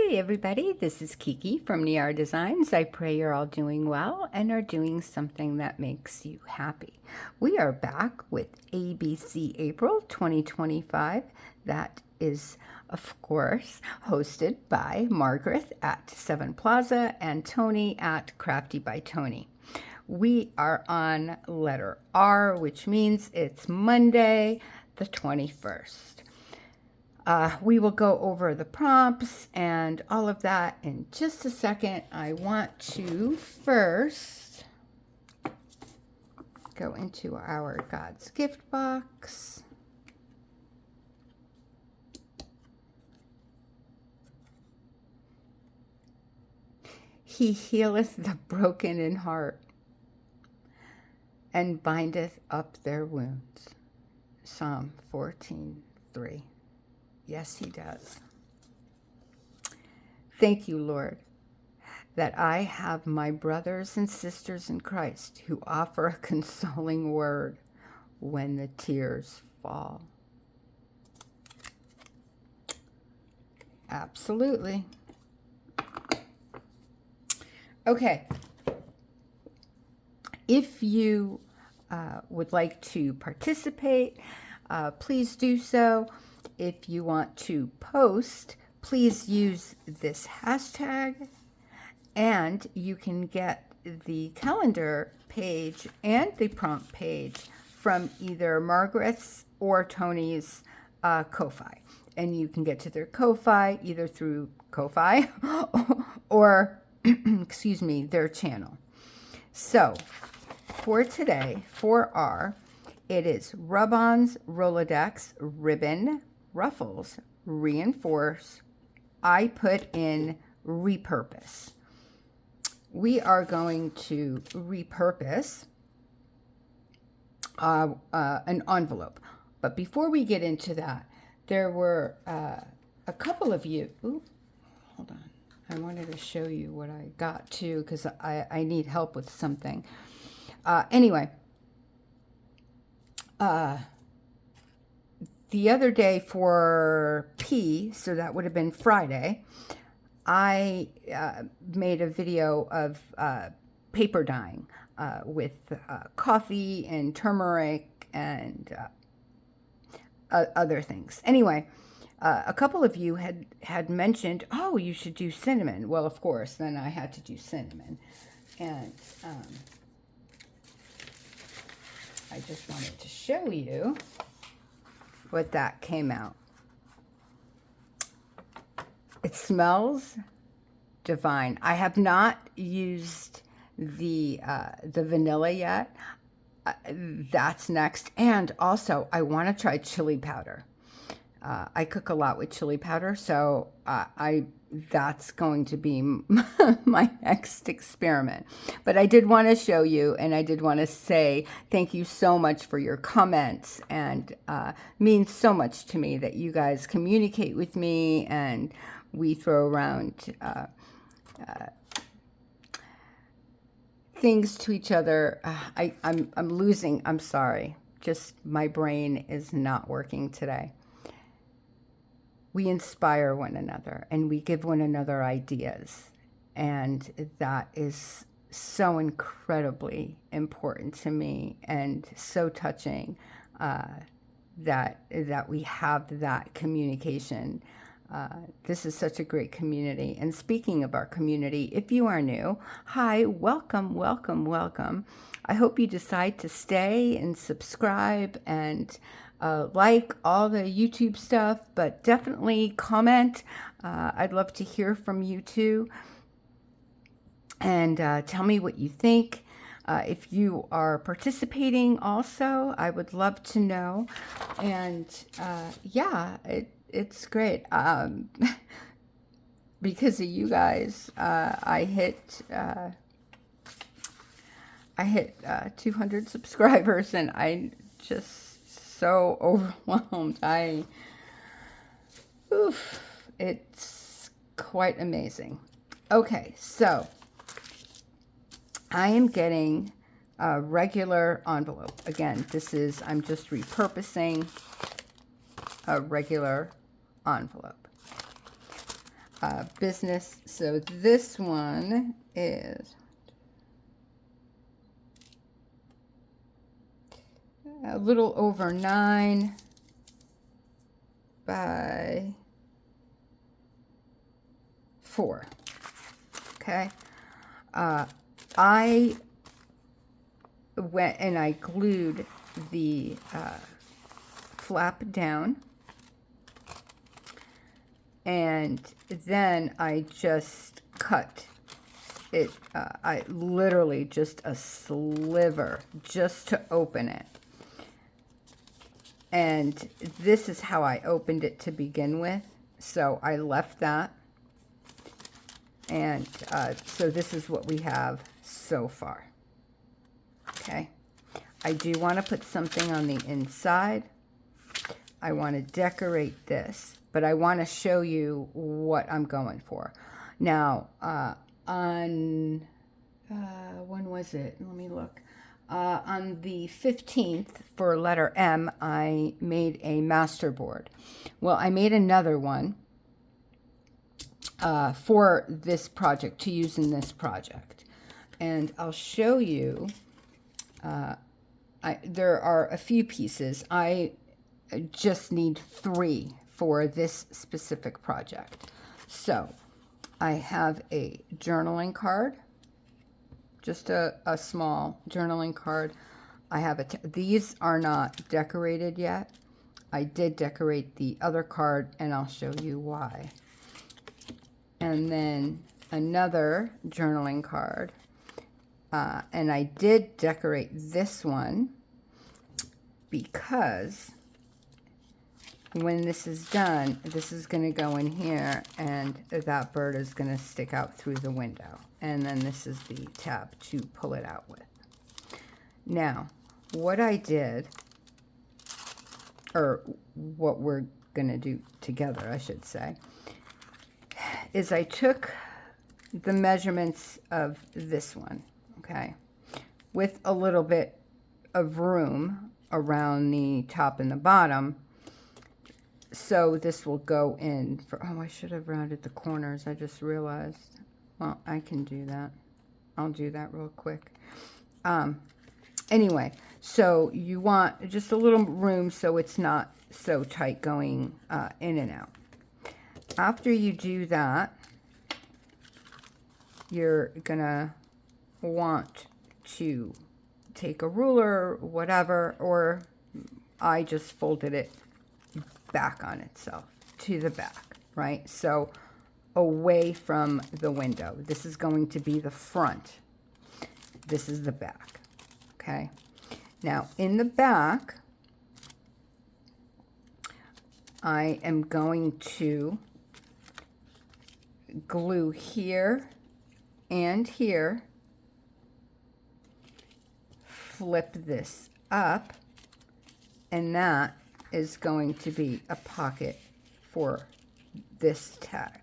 Hey everybody, this is Kiki from Niar Designs. I pray you're all doing well and are doing something that makes you happy. We are back with ABC April 2025. That is, of course, hosted by Margreth at 7 Plaza and Toni at Crafty by Toni. We are on letter R, which means it's Monday, the 21st. We will go over the prompts and all of that in just a second. I want to first go into our God's gift box. He healeth the broken in heart and bindeth up their wounds. Psalm 14:3. Yes, he does. Thank you, Lord, that I have my brothers and sisters in Christ who offer a consoling word when the tears fall. Absolutely. Okay. If you would like to participate, please do so. If you want to post, please use this hashtag, and you can get the calendar page and the prompt page from either Margreth's or Toni's Ko-Fi. And you can get to their Ko-Fi either through Ko-Fi or, excuse me, their channel. So, for today, for R, it is rub-ons, Rolodex, ribbon, ruffles, reinforce. I put in repurpose. We are going to repurpose an envelope. But before we get into that, there were a couple of you. Ooh, hold on. I wanted to show you what I got too, because I need help with something. Anyway. The other day for P, so that would have been Friday, I made a video of paper dyeing with coffee and turmeric and other things. Anyway, a couple of you had mentioned, oh, you should do cinnamon. Well, of course, then I had to do cinnamon. And I just wanted to show you what that came out. It smells divine. I have not used the vanilla yet. That's next. And also, I want to try chili powder. I cook a lot with chili powder, so that's going to be my next experiment. But I did want to show you, and I did want to say thank you so much for your comments, and means so much to me that you guys communicate with me and we throw around things to each other. I'm losing. I'm sorry. Just my brain is not working today. We inspire one another and we give one another ideas. And that is so incredibly important to me and so touching that we have that communication. This is such a great community. And speaking of our community, if you are new, hi, welcome, welcome, welcome. I hope you decide to stay and subscribe and like all the YouTube stuff, but definitely comment. I'd love to hear from you too. And tell me what you think. If you are participating also, I would love to know. And yeah, it's great. Because of you guys, I hit 200 subscribers, and I just so overwhelmed. It's quite amazing. Okay, so I am getting a regular envelope. Again, I'm just repurposing a regular envelope. business. So this one is a little over 9 by 4. Okay. I went and I glued the flap down, and then I just cut it. I literally just a sliver just to open it. And this is how I opened it to begin with. So I left that. And so this is what we have so far. Okay. I do want to put something on the inside. I want to decorate this, but I want to show you what I'm going for. Now, when was it? Let me look. On the 15th for letter M, I made a master board. Well, I made another one for this project, to use in this project. And I'll show you, there are a few pieces. I just need 3 for this specific project. So I have a journaling card, just a small journaling card. I have these are not decorated yet. I did decorate the other card, and I'll show you why. And then another journaling card. And I did decorate this one because when this is done, this is going to go in here, and that bird is going to stick out through the window. And then this is the tab to pull it out with. Now, what I did, or what we're going to do together, I should say, is I took the measurements of this one, okay, with a little bit of room around the top and the bottom. So this will go in for, oh, I should have rounded the corners. I just realized. Well, I can do that. I'll do that real quick. Anyway, so you want just a little room so it's not so tight going in and out. After you do that, you're gonna want to take a ruler, whatever, or I just folded it back on itself to the back, right? So away from the window. This is going to be the front. This is the back, okay? Now, in the back, I am going to glue here and here, flip this up, and that is going to be a pocket for this tag.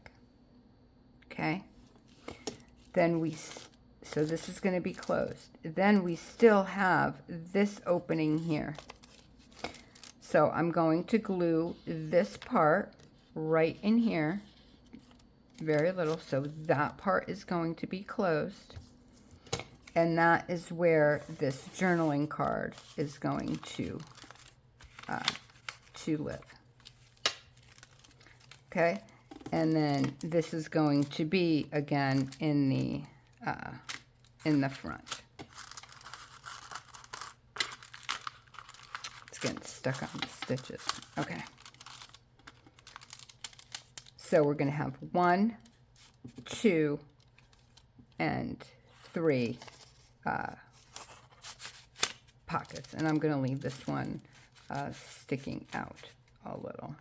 Okay, then so this is going to be closed. Then we still have this opening here. So I'm going to glue this part right in here, very little, so that part is going to be closed. And that is where this journaling card is going to live. Okay, and then this is going to be again in the front. It's getting stuck on the stitches. Okay. So we're going to have 1, 2, and 3 pockets, and I'm going to leave this one sticking out a little.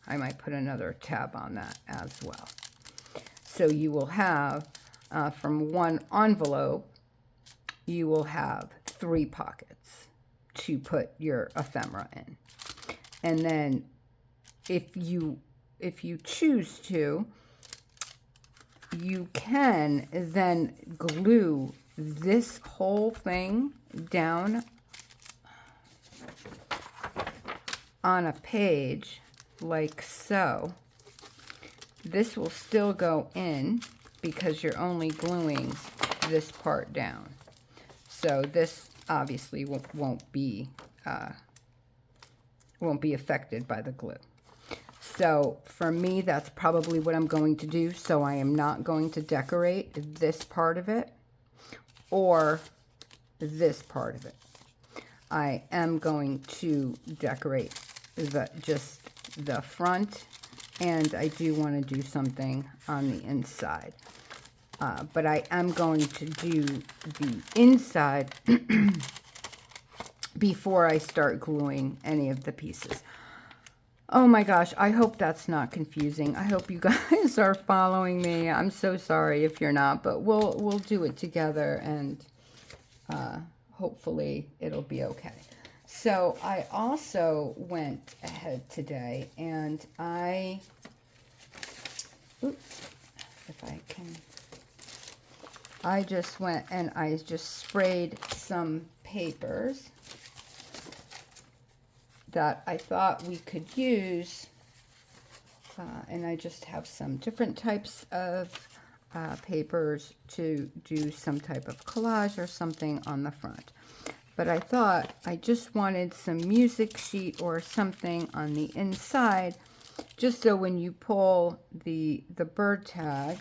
I might put another tab on that as well. So you will have, from one envelope, you will have 3 pockets to put your ephemera in. And then if you choose to, you can then glue this whole thing down on a page like so. this will still go in because you're only gluing this part down. So this obviously won't be affected by the glue. So for me, that's probably what I'm going to do. So I am not going to decorate this part of it or this part of it. I am going to decorate just the front, and I do want to do something on the inside. But I am going to do the inside before I start gluing any of the pieces. Oh my gosh, I hope that's not confusing. I hope you guys are following me. I'm so sorry if you're not, but we'll do it together, and hopefully it'll be okay. So I also went ahead today, and I just went and I just sprayed some papers that I thought we could use, and I just have some different types of papers to do some type of collage or something on the front. But I thought I just wanted some music sheet or something on the inside, just so when you pull the bird tag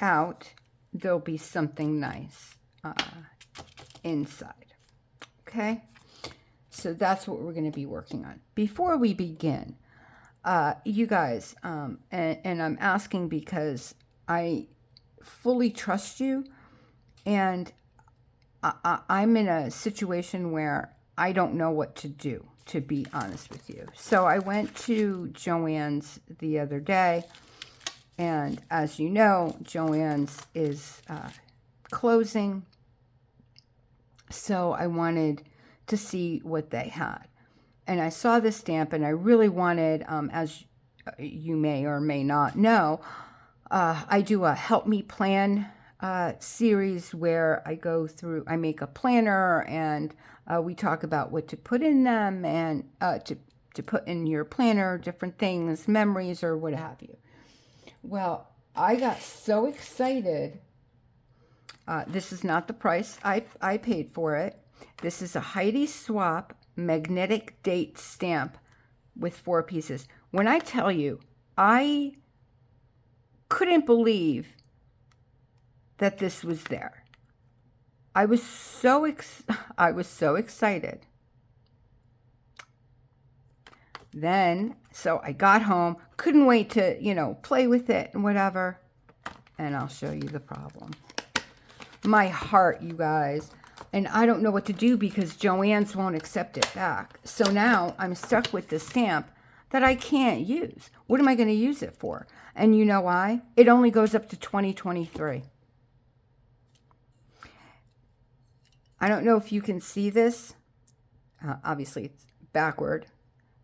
out, there'll be something nice inside. Okay, so that's what we're going to be working on. Before we begin, you guys, and I'm asking because I fully trust you, and I'm in a situation where I don't know what to do, to be honest with you. So I went to Joann's the other day, and as you know, Joann's is closing. So I wanted to see what they had. And I saw this stamp, and I really wanted, as you may or may not know, I do a Help Me Plan series where I make a planner, and we talk about what to put in them, and to put in your planner, different things, memories, or what have you. Well, I got so excited. This is not the price I paid for it. This is a Heidi Swap magnetic date stamp with 4 pieces. When I tell you, I couldn't believe that this was there. I was so excited. Then, so I got home, couldn't wait to, play with it and whatever. And I'll show you the problem. My heart, you guys. And I don't know what to do because Joann's won't accept it back. So now I'm stuck with this stamp that I can't use. What am I going to use it for? And you know why? It only goes up to 2023. I don't know if you can see this. Obviously, it's backward.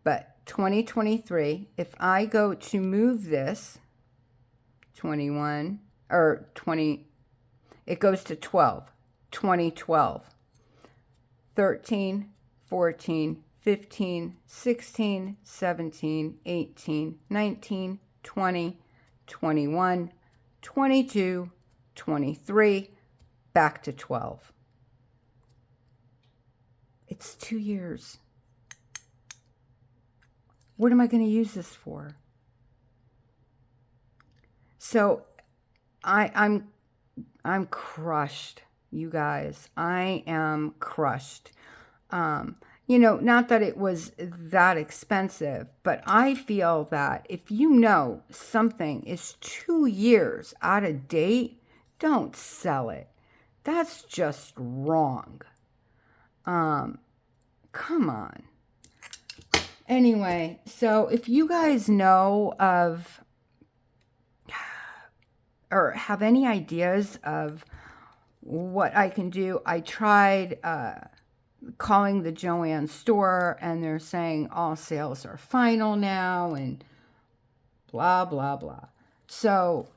But 2023, if I go to move this, 21, or 20, it goes to 12. 2012, 13, 14, 15, 16, 17, 18, 19, 20, 21, 22, 23, back to 12. It's 2 years. What am I going to use this for? So I'm crushed, you guys. I am crushed. Not that it was that expensive, but I feel that if you know something is 2 years out of date, don't sell it. That's just wrong. Come on. Anyway, so if you guys know of or have any ideas of what I can do, I tried calling the Joann store, and they're saying all sales are final now and blah, blah, blah. So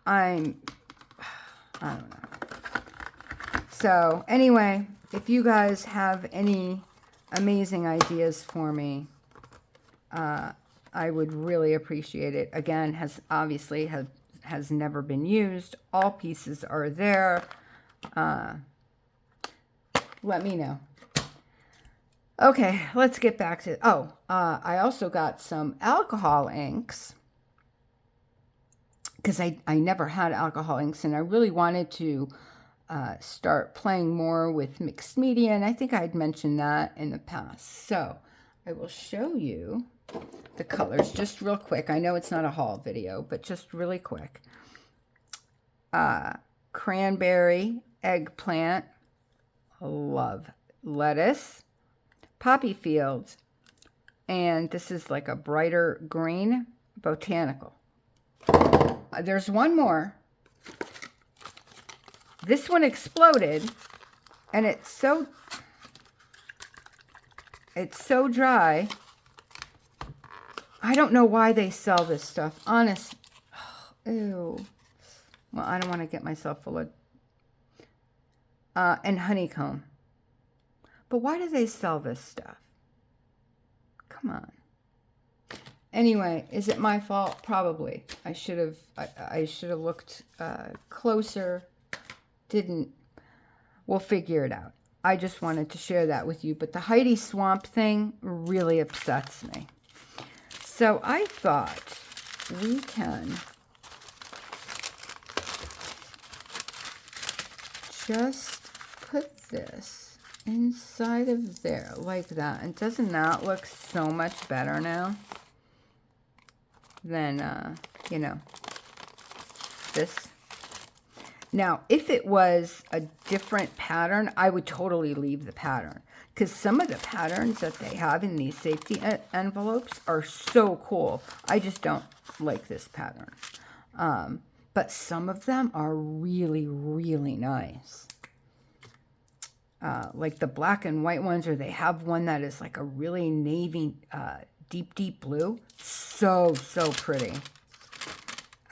I don't know. So anyway, if you guys have any amazing ideas for me, I I would really appreciate it. Again, has never been used. All pieces are there. Let me know. Okay, let's get back to, I also got some alcohol inks, because I never had alcohol inks, and I really wanted to start playing more with mixed media, and I think I had mentioned that in the past. So I will show you the colors just real quick. I know it's not a haul video, but just really quick. Cranberry, eggplant, love, lettuce, poppy fields, and this is like a brighter green, botanical. There's one more. This one exploded, and it's so dry. I don't know why they sell this stuff. Honest. Ew. Well, I don't want to get myself full of... and honeycomb. But why do they sell this stuff? Come on. Anyway, is it my fault? Probably. I should have looked closer. Didn't. We'll figure it out. I just wanted to share that with you. But the Heidi Swamp thing really upsets me. So I thought we can just put this inside of there like that. And doesn't that look so much better now than, you know, this? Now, if it was a different pattern, I would totally leave the pattern. Because some of the patterns that they have in these safety envelopes are so cool. I just don't like this pattern. But some of them are really, really nice. Like the black and white ones, or they have one that is like a really navy, deep, deep blue. So, so pretty.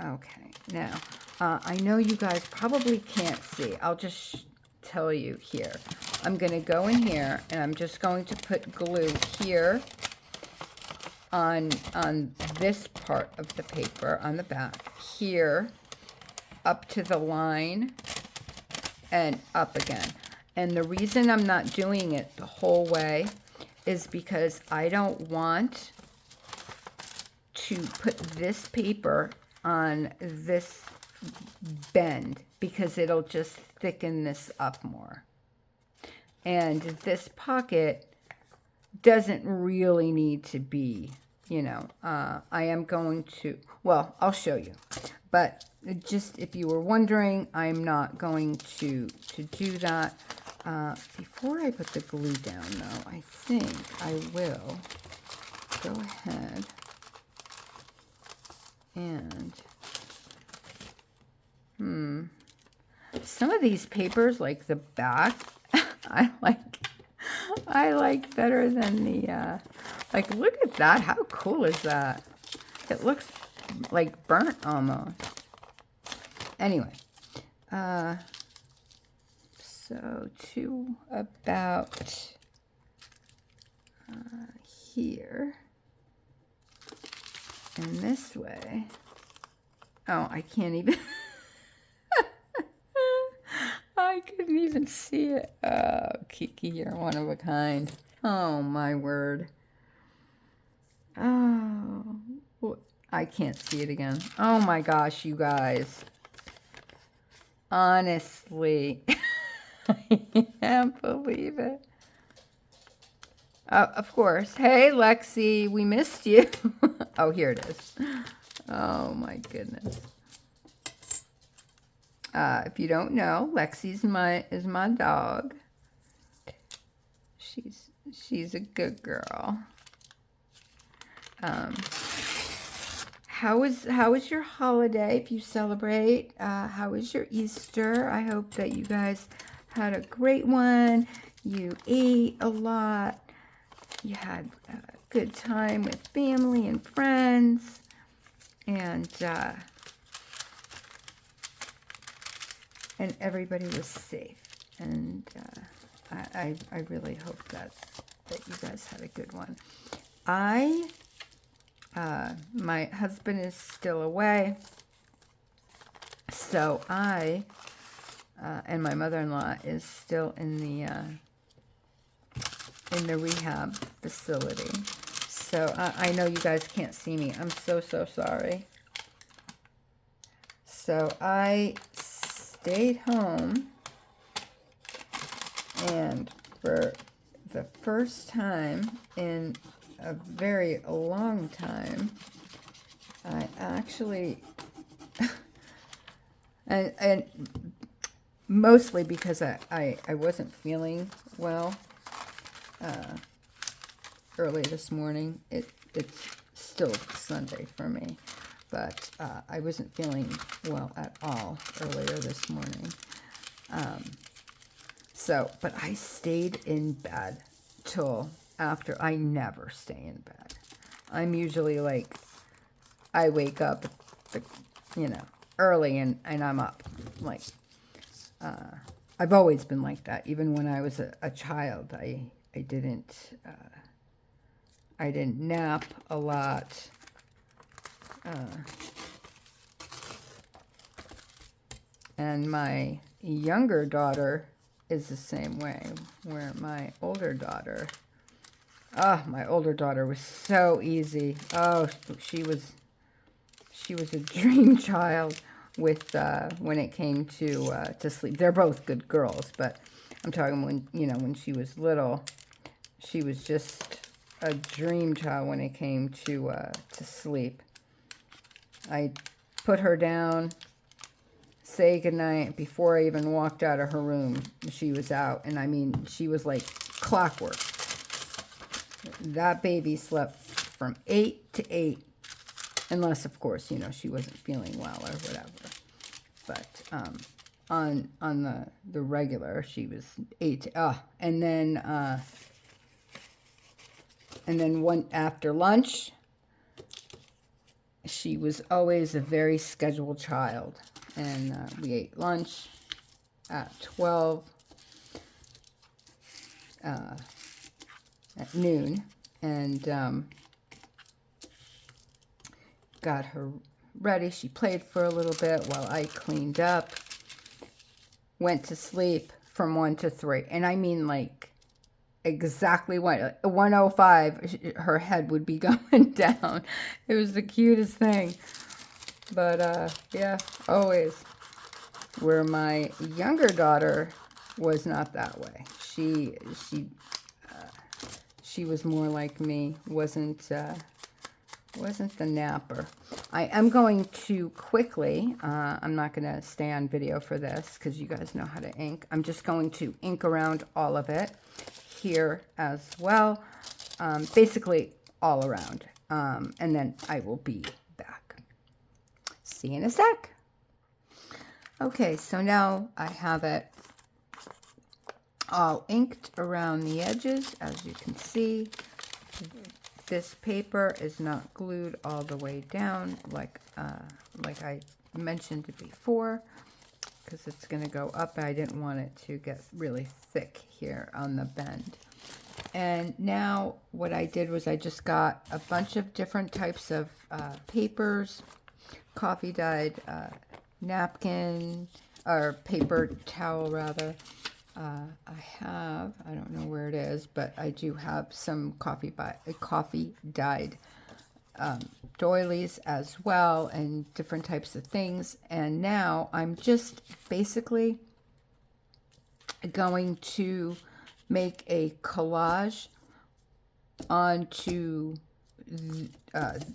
Okay, now, I know you guys probably can't see. I'll just tell you here. I'm going to go in here, and I'm just going to put glue here on this part of the paper, on the back, here, up to the line, and up again. And the reason I'm not doing it the whole way is because I don't want to put this paper on this bend, because it'll just thicken this up more. And this pocket doesn't really need to be, you know, I am going to, well, I'll show you. But just if you were wondering, I'm not going to do that. Before I put the glue down, though, I think I will go ahead and, some of these papers, like the back, I like better than the, like, look at that. How cool is that? It looks like burnt almost. Anyway, so to about here, and this way. Oh, I can't even. I couldn't even see it. Oh, Kiki, you're one of a kind. Oh, my word. Oh, I can't see it again. Oh, my gosh, you guys. Honestly, I can't believe it. Of course. Hey, Lexi, we missed you. Oh, here it is. Oh, my goodness. If you don't know, Lexi's is my dog. She's a good girl. How was your holiday? If you celebrate, how was your Easter? I hope that you guys had a great one. You ate a lot. You had a good time with family and friends, and everybody was safe. And I really hope that you guys had a good one. I My husband is still away, so I and my mother-in-law is still in the rehab facility. So I know you guys can't see me. I'm so sorry. So I stayed home, and for the first time in a very long time, I actually, and mostly because I wasn't feeling well early this morning. It's still Sunday for me, but I wasn't feeling well at all earlier this morning. But I stayed in bed till after. I never stay in bed. I'm usually like, I wake up, early and I'm up. Like, I've always been like that. Even when I was a child, I didn't nap a lot. And my younger daughter is the same way, where my older daughter, my older daughter was so easy. Oh, she was a dream child with when it came to sleep. They're both good girls, but I'm talking when she was little, she was just a dream child when it came to sleep. I put her down, say goodnight. Before I even walked out of her room, she was out. And I mean, she was like clockwork. That baby slept from 8 to 8. Unless, of course, she wasn't feeling well or whatever. But on the regular, she was 8 to, and then one after lunch, she was always a very scheduled child. And we ate lunch at 12 at noon, and got her ready. She played for a little bit while I cleaned up. Went to sleep from 1 to 3. And I mean, like, exactly 1:05, her head would be going down. It was the cutest thing. But, yeah, always. Where my younger daughter was not that way. She was more like me. Wasn't the napper. I am going to quickly, I'm not going to stay on video for this because you guys know how to ink. I'm just going to ink around all of it here as well. Basically all around. And then I will be back. See you in a sec. Okay, so now I have it all inked around the edges. As you can see, this paper is not glued all the way down like I mentioned before, because it's going to go up. I didn't want it to get really thick here on the bend. And now what I did was I just got a bunch of different types of papers, coffee dyed napkin, or paper towel rather. I don't know where it is, but I do have some coffee dyed doilies as well, and different types of things. And now I'm just basically going to make a collage onto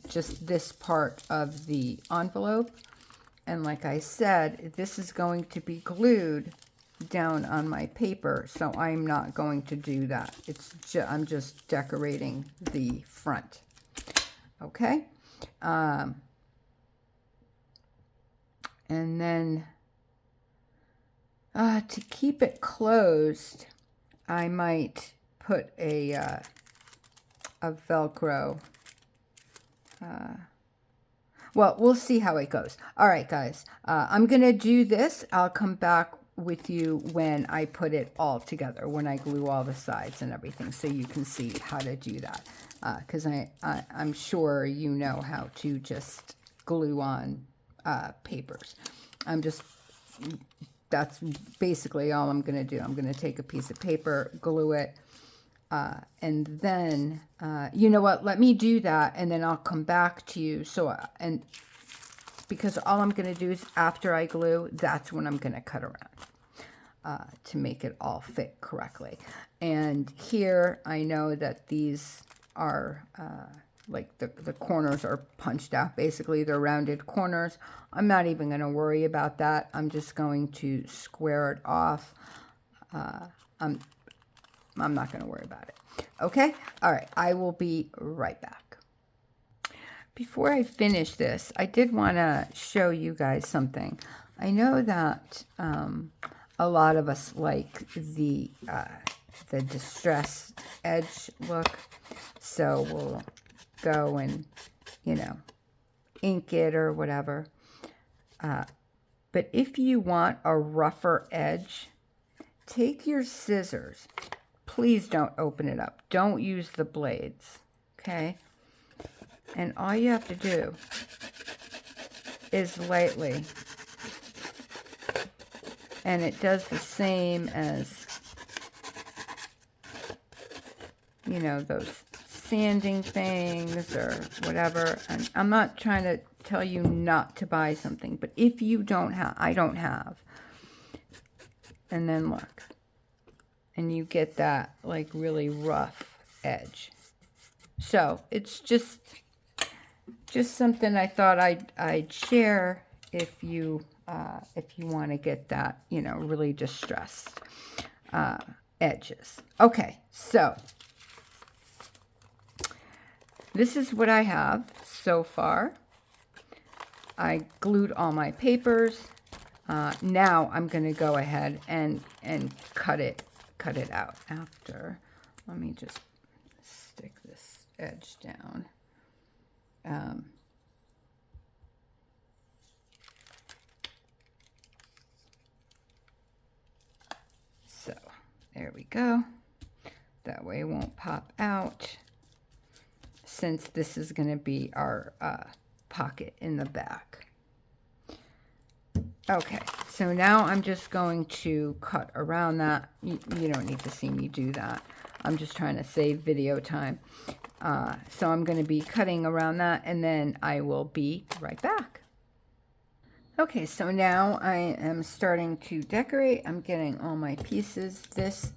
just this part of the envelope. And like I said, this is going to be glued down on my paper, so I'm not going to do that. I'm just decorating the front. Okay. And then to keep it closed, I might put a Velcro. Well, we'll see how it goes. All right, guys. I'm going to do this. I'll come back with you when I put it all together, when I glue all the sides and everything, so you can see how to do that. because I'm sure you know how to just glue on papers. That's basically all I'm going to do. I'm going to take a piece of paper, glue it, and then, you know what, let me do that, and then I'll come back to you. And because all I'm going to do is after I glue, that's when I'm going to cut around to make it all fit correctly. And here, I know that these are, like the corners are punched out. Basically, they're rounded corners. I'm not even going to worry about that. I'm just going to square it off. I'm not going to worry about it. Okay? All right. I will be right back. Before I finish this, I did want to show you guys something. I know that a lot of us like the distress edge look. So we'll go and, you know, ink it or whatever. But if you want a rougher edge, take your scissors. Please don't open it up. Don't use the blades, okay? And all you have to do is lightly, and it does the same as, you know, those sanding things or whatever. And I'm not trying to tell you not to buy something, but if you don't have, I don't have, and then look, and you get that like really rough edge. So it's just something I thought I'd share if you want to get that, you know, really distressed edges. Okay, so this is what I have so far. I glued all my papers. Now I'm going to go ahead and cut it out after. Let me just stick this edge down. So there we go. That way it won't pop out, since this is going to be our pocket in the back. Okay, so now I'm just going to cut around that. You don't need to see me do that. I'm just trying to save video time. So I'm going to be cutting around that, and then I will be right back. Okay, so now I am starting to decorate. I'm getting all my pieces. This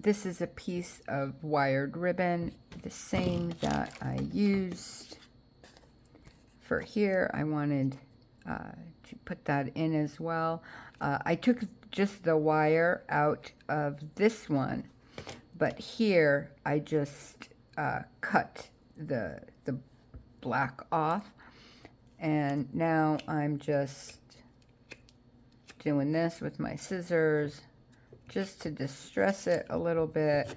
is a piece of wired ribbon, the same that I used for here. I wanted to put that in as well. I took just the wire out of this one, but here I just cut the black off, and now I'm just doing this with my scissors just to distress it a little bit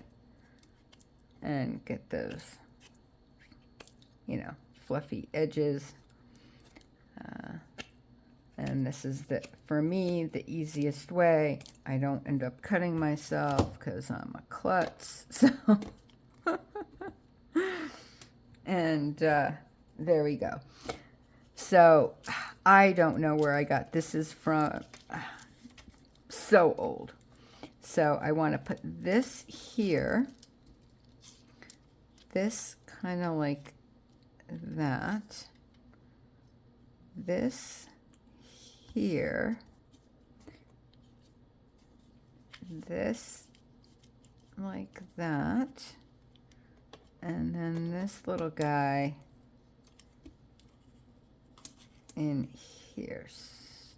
and get those, you know, fluffy edges. And this is, for me, the easiest way. I don't end up cutting myself because I'm a klutz. So, and there we go. So I don't know where I got this. Is from so old. So I want to put this here. This kind of like that. This here, this like that, and then this little guy in here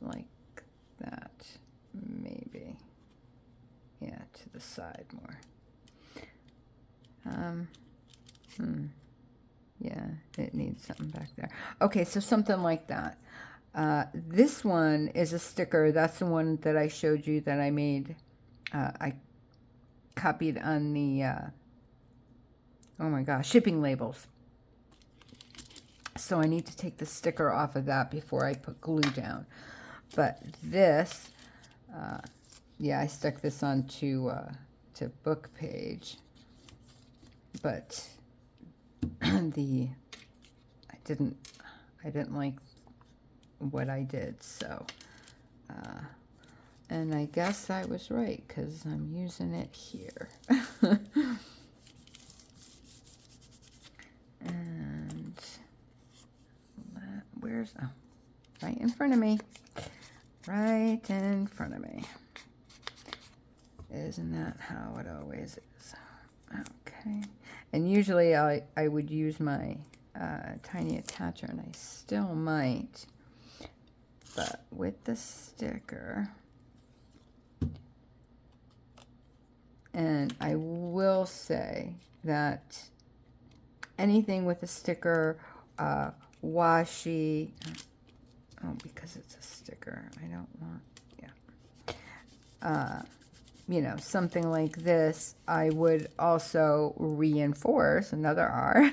like that, maybe, yeah, to the side more. Yeah, it needs something back there. Okay, so something like that. This one is a sticker. That's the one that I showed you that I made. I copied on the, oh my gosh, shipping labels. So I need to take the sticker off of that before I put glue down. But this, yeah, I stuck this onto to book page. But I didn't like what I did, so and I guess I was right because I'm using it here. And where's, oh, right in front of me. Right in front of me. Isn't that how it always is? Okay. And usually I would use my tiny attacher, and I still might. But with the sticker, and I will say that anything with a sticker, washi, oh, because it's a sticker, I don't want, yeah. You know, something like this, I would also reinforce, another R,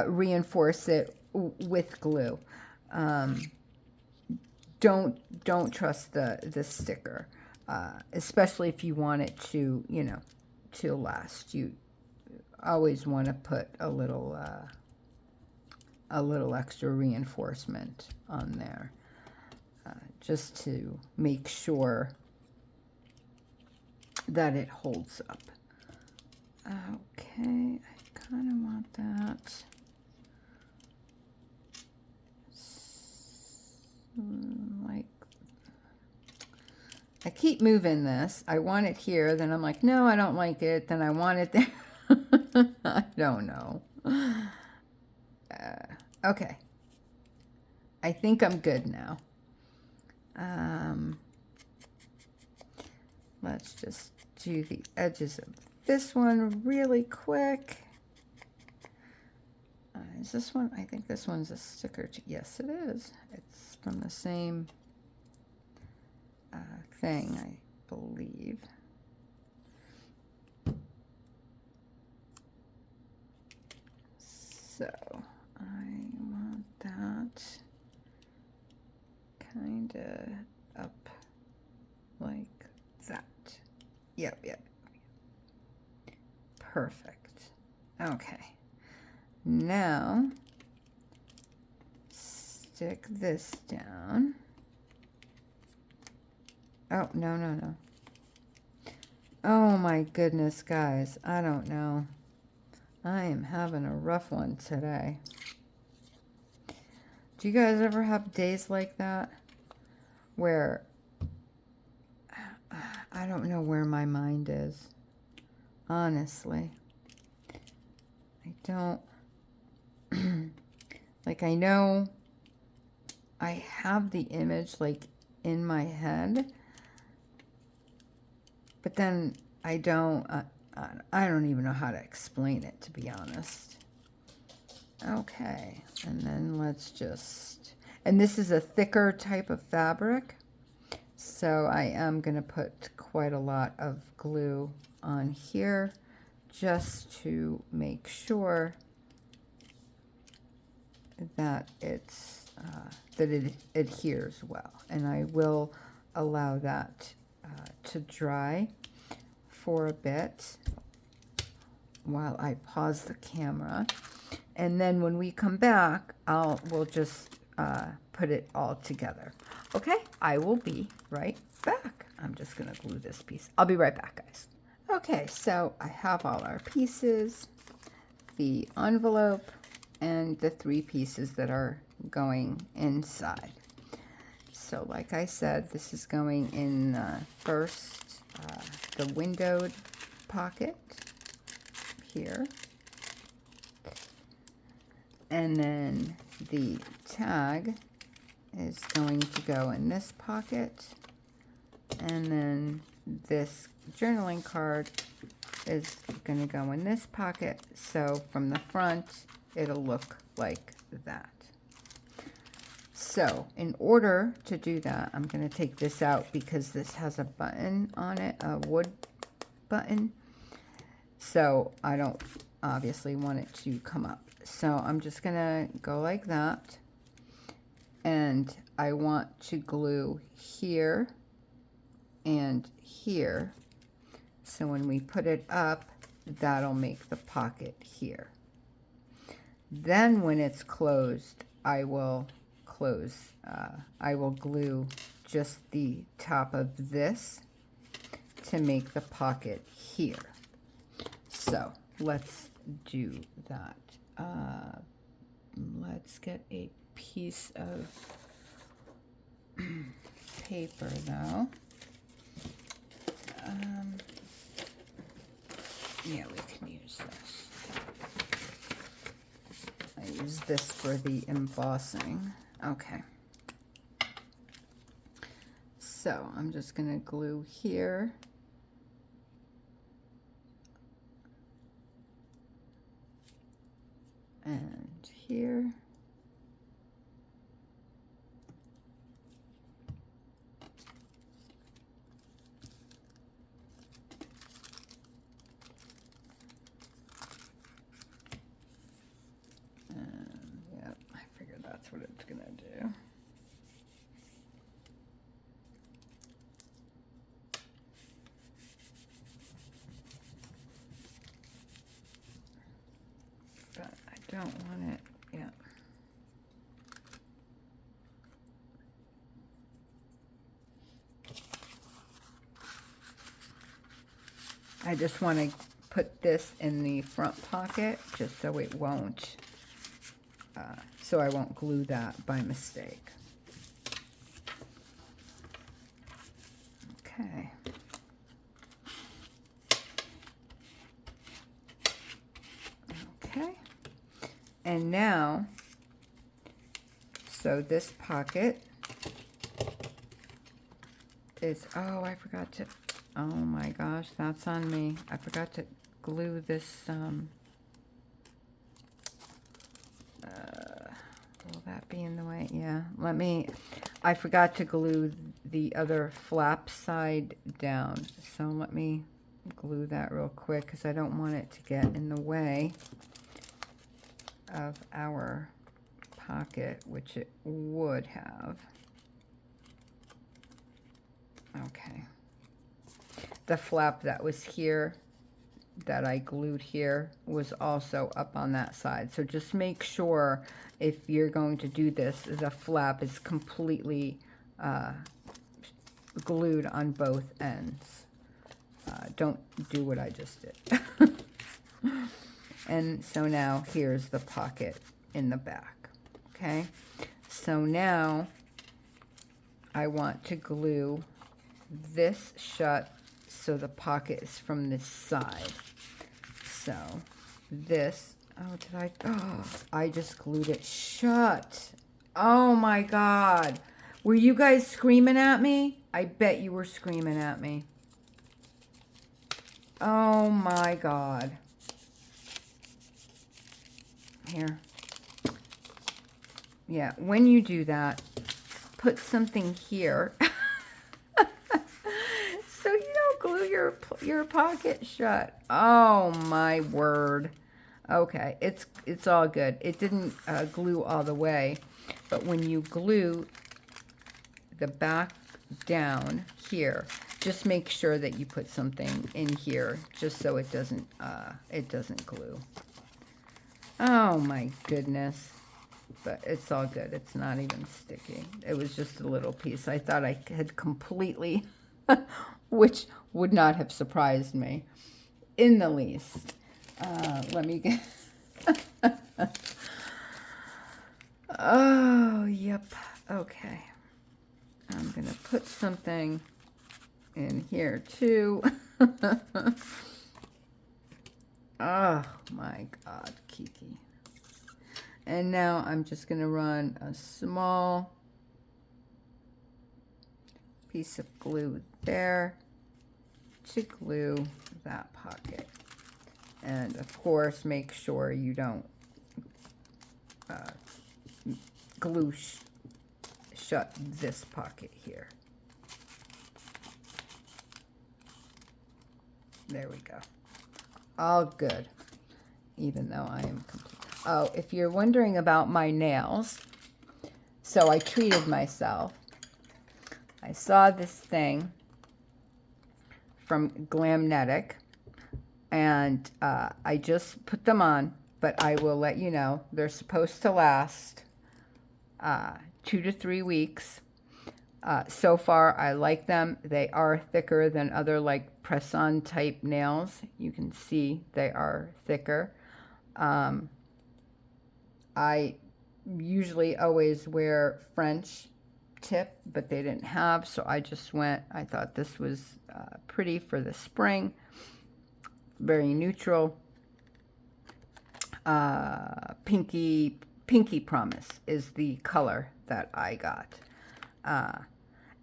reinforce it with glue. Don't trust the sticker, especially if you want it to, you know, to last. You always want to put a little extra reinforcement on there, just to make sure that it holds up. Okay, I kind of want that. Like, I keep moving this. I want it here, then I'm like, no, I don't like it. Then I want it there. I don't know. Okay. I think I'm good now. Let's just do the edges of this one really quick. Is this one? I think this one's a sticker. Yes, it is. It's from the same thing, I believe. So I want that kind of up like that. Yep. Perfect. Okay. Now, stick this down. Oh, no. Oh my goodness, guys. I don't know. I am having a rough one today. Do you guys ever have days like that? Where I don't know where my mind is. Honestly. I don't. Like, I know I have the image like in my head, but then I don't even know how to explain it, to be honest. Okay, and then let's just, and this is a thicker type of fabric, so I am going to put quite a lot of glue on here just to make sure that it's that it adheres well, and I will allow that to dry for a bit while I pause the camera, and then when we come back, we'll just put it all together. Okay, I will be right back. I'm just gonna glue this piece. I'll be right back, guys. Okay, so I have all our pieces, the envelope, and the 3 pieces that are going inside. So like I said, this is going in first the windowed pocket here, and then the tag is going to go in this pocket, and then this journaling card is going to go in this pocket. So from the front, it'll look like that. So in order to do that, I'm going to take this out because this has a button on it, a wood button. So I don't obviously want it to come up. So I'm just going to go like that. And I want to glue here and here. So when we put it up, that'll make the pocket here. Then when it's closed, I will glue just the top of this to make the pocket here. So let's do that. Let's get a piece of paper though. Yeah, we can use this. I use this for the embossing. Okay. So I'm just going to glue here. And here. And yep, I figured that's what it's going to do. But I don't want it yet. I just want to put this in the front pocket just so it won't, so I won't glue that by mistake. Okay. Okay. And now, so this pocket is, oh, I forgot to, oh my gosh, that's on me. I forgot to glue this, will that be in the way? Yeah, I forgot to glue the other flap side down. So let me glue that real quick because I don't want it to get in the way of our pocket, which it would have. Okay. The flap that was here, that I glued here, was also up on that side. So just make sure if you're going to do this, the flap is completely glued on both ends. Don't do what I just did. And so now here's the pocket in the back. Okay, so now I want to glue this shut so the pocket is from this side. So this, I just glued it shut. Oh my God. Were you guys screaming at me? I bet you were screaming at me. Oh my God. Here. Yeah, when you do that, put something here. So you don't glue your pocket shut. Oh my word. Okay, it's all good. It didn't glue all the way, but when you glue the back down here, just make sure that you put something in here just so it doesn't glue. Oh my goodness. But it's all good. It's not even sticky. It was just a little piece. I thought I had completely, which would not have surprised me in the least. Let me get... Oh, yep. Okay. I'm going to put something in here too. Oh my God, Kiki. And now I'm just going to run a small piece of glue there to glue that pocket. And of course, make sure you don't glue shut this pocket here. There we go. All good, even though I am complete. Oh, if you're wondering about my nails, so I treated myself. I saw this thing from Glamnetic, and I just put them on, but I will let you know. They're supposed to last 2 to 3 weeks. So far, I like them. They are thicker than other like press-on type nails. You can see they are thicker. I usually always wear French tip, but they didn't have, so I just went. I thought this was pretty for the spring. Very neutral. Pinky Promise is the color that I got.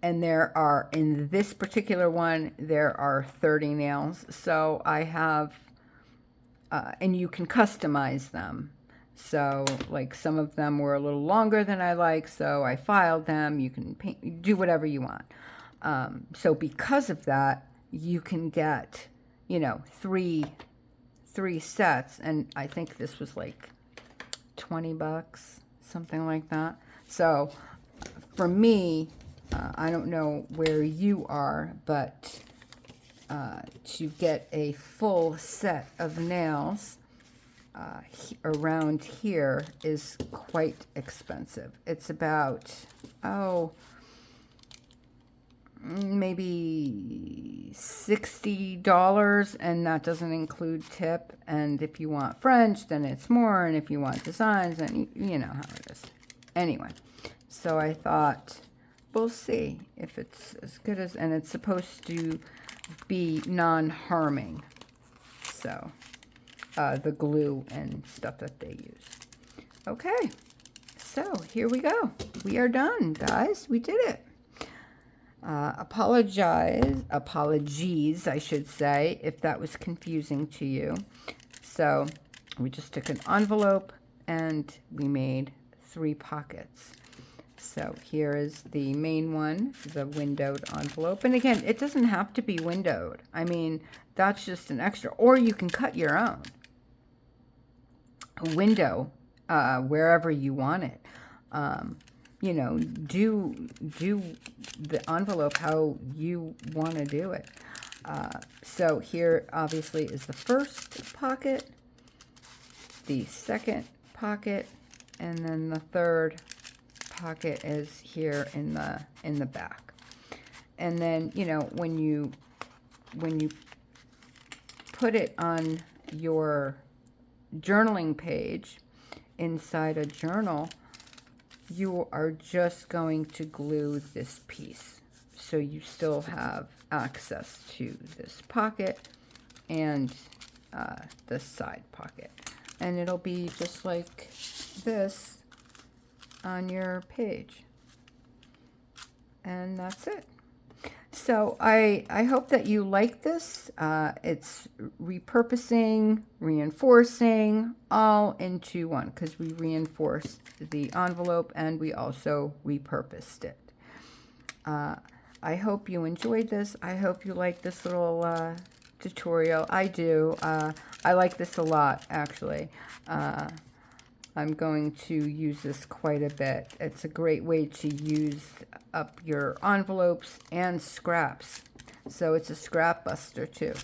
And there are, in this particular one, there are 30 nails. So I have, and you can customize them. So like some of them were a little longer than I like, so I filed them. You can paint, do whatever you want. So because of that, you can get, you know, three sets, and I think this was like 20 bucks, something like that. So for me, I don't know where you are, but to get a full set of nails around here is quite expensive. It's about, maybe $60, and that doesn't include tip. And if you want French, then it's more, and if you want designs, then you know how it is. Anyway, so I thought, we'll see if it's as good as, and it's supposed to be non-harming. So, the glue and stuff that they use. Okay, so here we go. We are done, guys. We did it. Apologies, I should say, if that was confusing to you. So we just took an envelope and we made 3 pockets. So here is the main one, the windowed envelope. And again, it doesn't have to be windowed. I mean, that's just an extra. Or you can cut your own window wherever you want it. You know, do the envelope how you want to do it. So here obviously is the first pocket, the second pocket, and then the third pocket is here in the back. And then, you know, when you put it on your journaling page inside a journal, you are just going to glue this piece. So you still have access to this pocket and this side pocket. And it'll be just like this on your page. And that's it. So I hope that you like this. It's repurposing, reinforcing, all into one, because we reinforced the envelope and we also repurposed it. I hope you enjoyed this. I hope you like this little tutorial. I do. I like this a lot, actually. I'm going to use this quite a bit. It's a great way to use up your envelopes and scraps. So it's a scrap buster too.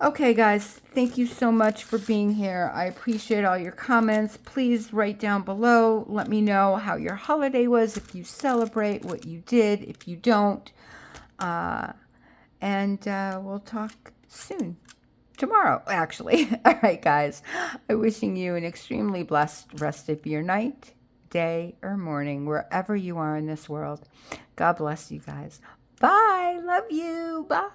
Okay, guys, thank you so much for being here. I appreciate all your comments. Please write down below. Let me know how your holiday was, if you celebrate, what you did, if you don't. And we'll talk soon. Tomorrow, actually. All right, guys. I'm wishing you an extremely blessed rest of your night, day, or morning, wherever you are in this world. God bless you guys. Bye. Love you. Bye.